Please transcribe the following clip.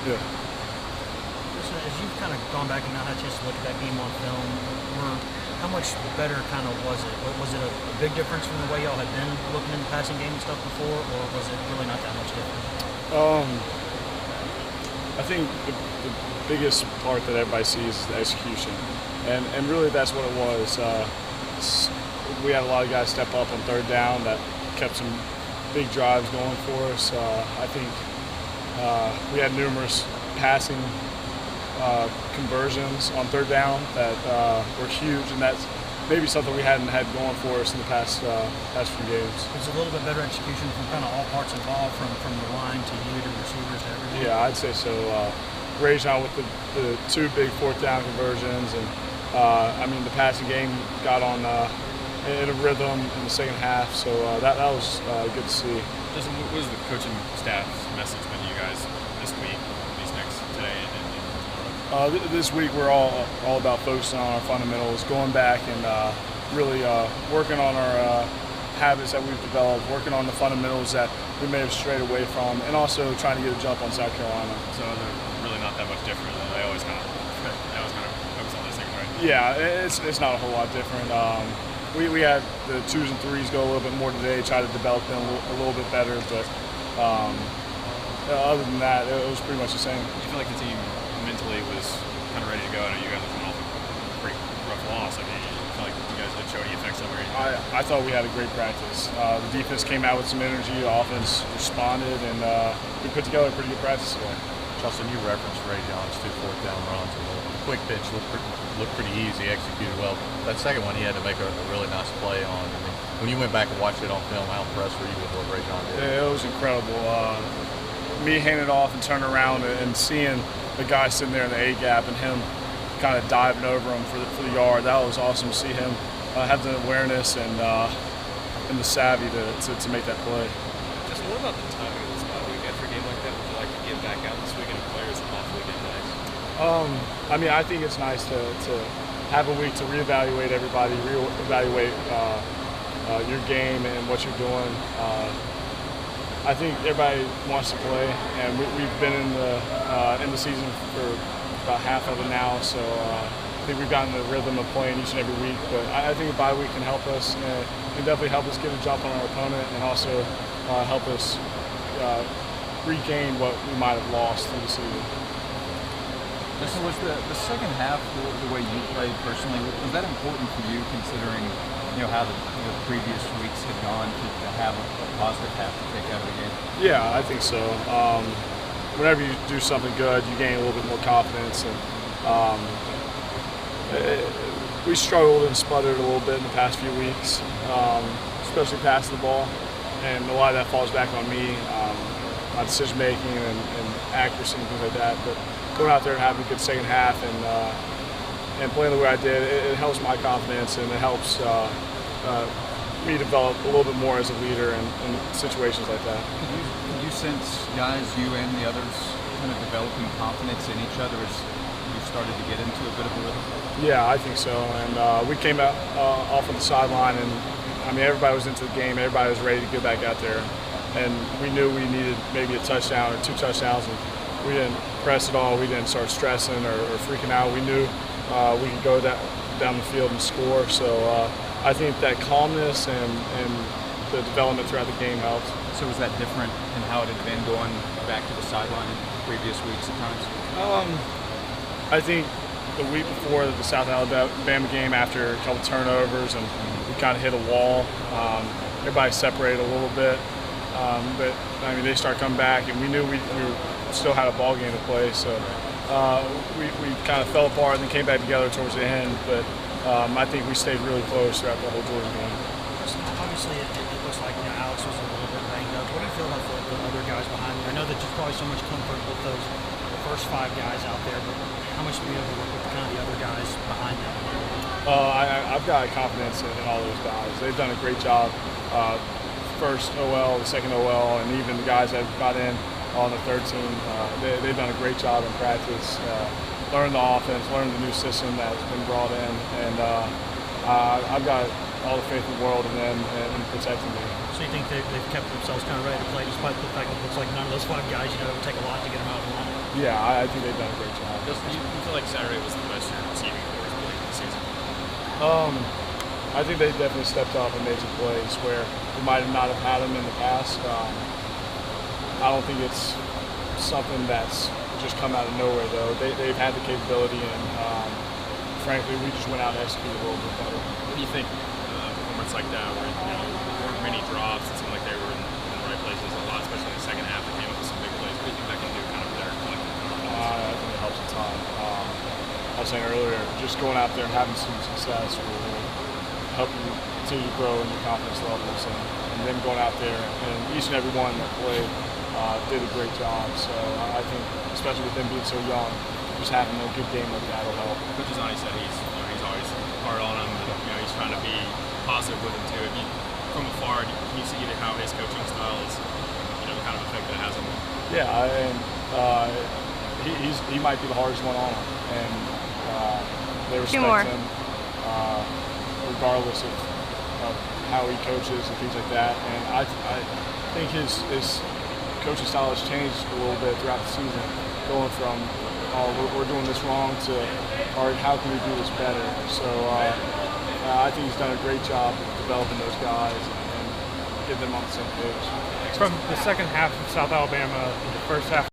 Yeah. So as you've kind of gone back and now had a chance to look at that game on film, how much better kind of was it? Was it a big difference from the way y'all had been looking in the passing game and stuff before, or was it really not that much different? I think the biggest part that everybody sees is the execution, and really that's what it was. We had a lot of guys step up on third down that kept some big drives going for us. I think we had numerous passing conversions on third down that were huge, and that's maybe something we hadn't had going for us in the past few games. It's a little bit better execution from kind of all parts involved, from the line to you to receivers to everything. Yeah, I'd say so. Rajon with the two big fourth down conversions, and I mean the passing game got on in a rhythm in the second half, so that was good to see. Justin, what was the coaching staff's message been to you guys this week, these next today, and tomorrow? This week we're all about focusing on our fundamentals, going back and really working on our habits that we've developed, working on the fundamentals that we may have strayed away from, and also trying to get a jump on South Carolina. So they're really not that much different. They always kind of focus on those things, right? Yeah, it's not a whole lot different. We had the twos and threes go a little bit more today, try to develop them a little bit better, but other than that, it was pretty much the same. Do you feel like the team mentally was kind of ready to go? I know you guys are coming off a pretty rough loss. I mean, you feel like you guys did show any effects over here? I thought we had a great practice. The defense came out with some energy, the offense responded, and we put together a pretty good practice today. Justin, you referenced Rajon's two fourth down runs. The quick pitch looked pretty easy, executed well. That second one, he had to make a really nice play on. I mean, when you went back and watched it on film, how impressed were you with what Rajon did? Yeah, it was incredible. Me handing it off and turning around and seeing the guy sitting there in the A gap and him kind of diving over him for the yard. That was awesome to see him have the awareness and the savvy to make that play. Just what about the timing of this bye week after a game like that? Would you like to get back out this weekend and players off weekend nice? I mean, I think it's nice to have a week to reevaluate everybody, reevaluate your game and what you're doing. I think everybody wants to play, and we've been in the season for about half of it now, so I think we've gotten the rhythm of playing each and every week. But I think a bye week can help us, and can definitely help us get a jump on our opponent, and also help us regain what we might have lost through the season. Justin, was the second half, the way you played personally, was that important for you, considering how the previous weeks had gone, to have a positive half to take out of the game? Yeah, I think so. Whenever you do something good, you gain a little bit more confidence, and we struggled and sputtered a little bit in the past few weeks, especially passing the ball, and a lot of that falls back on me, my decision making and accuracy and things like that. But going out there and having a good second half and playing the way I did, it helps my confidence, and it helps me develop a little bit more as a leader in situations like that. Could you sense guys, you and the others, kind of developing confidence in each other as you started to get into a bit of a rhythm? Yeah, I think so. And we came out off of the sideline, and I mean everybody was into the game. Everybody was ready to get back out there, and we knew we needed maybe a touchdown or two touchdowns, and we didn't press at all. We didn't start stressing or freaking out. We knew we could go down the field and score. So I think that calmness and the development throughout the game helped. So was that different in how it had been going back to the sideline in previous weeks at times? I think the week before the South Alabama game, after a couple turnovers and we kind of hit a wall, everybody separated a little bit. But I mean, they start coming back, and we knew we still had a ball game to play. So we kind of fell apart and then came back together towards the end. But I think we stayed really close throughout the whole Georgia game. Obviously, it looks like Alex was a little bit banged up. What do you feel about the other guys behind you? I know that there's probably so much comfort with the first five guys out there, but how much do you have to work with kind of the other guys behind them? I've got confidence in all those guys. They've done a great job. First OL, the second OL, and even the guys that got in on the third team, they've done a great job in practice. Learn the offense, learn the new system that's been brought in, and I've got all the faith in the world in them and protecting me. So you think they've kept themselves kind of ready to play despite the fact that it looks like none of those 5 guys, it would take a lot to get them out of the line? Yeah, I think they've done a great job. Do you feel like Saturday was the best your receiving corps has played this season? I think they definitely stepped up and made some plays where we might have not have had them in the past. I don't think it's something that's just come out of nowhere, though. They've had the capability, and frankly, we just went out and executed a little bit better. What do you think a performance like that, where there weren't many drops, it seemed like they were in the right places a lot, especially in the second half, they came up with some big plays. What do you think that can do kind of their collective confidence? I think it helps a ton. I was saying earlier, just going out there and having some success will help you continue to grow in your confidence levels, and them going out there, and each and every one that played did a great job. So I think, especially with them being so young, just having a good game like that will help. Coach Zani said he's always hard on him, and he's trying to be positive with him too. If you, from afar, can you see how his coaching style is, the kind of effect that it has on him? Yeah, and he might be the hardest one on him, and they respect him regardless of how he coaches and things like that. And I think his coaching style has changed a little bit throughout the season, going from we're doing this wrong to how can we do this better. So I think he's done a great job of developing those guys and getting them on the same page. From the second half of South Alabama, the first half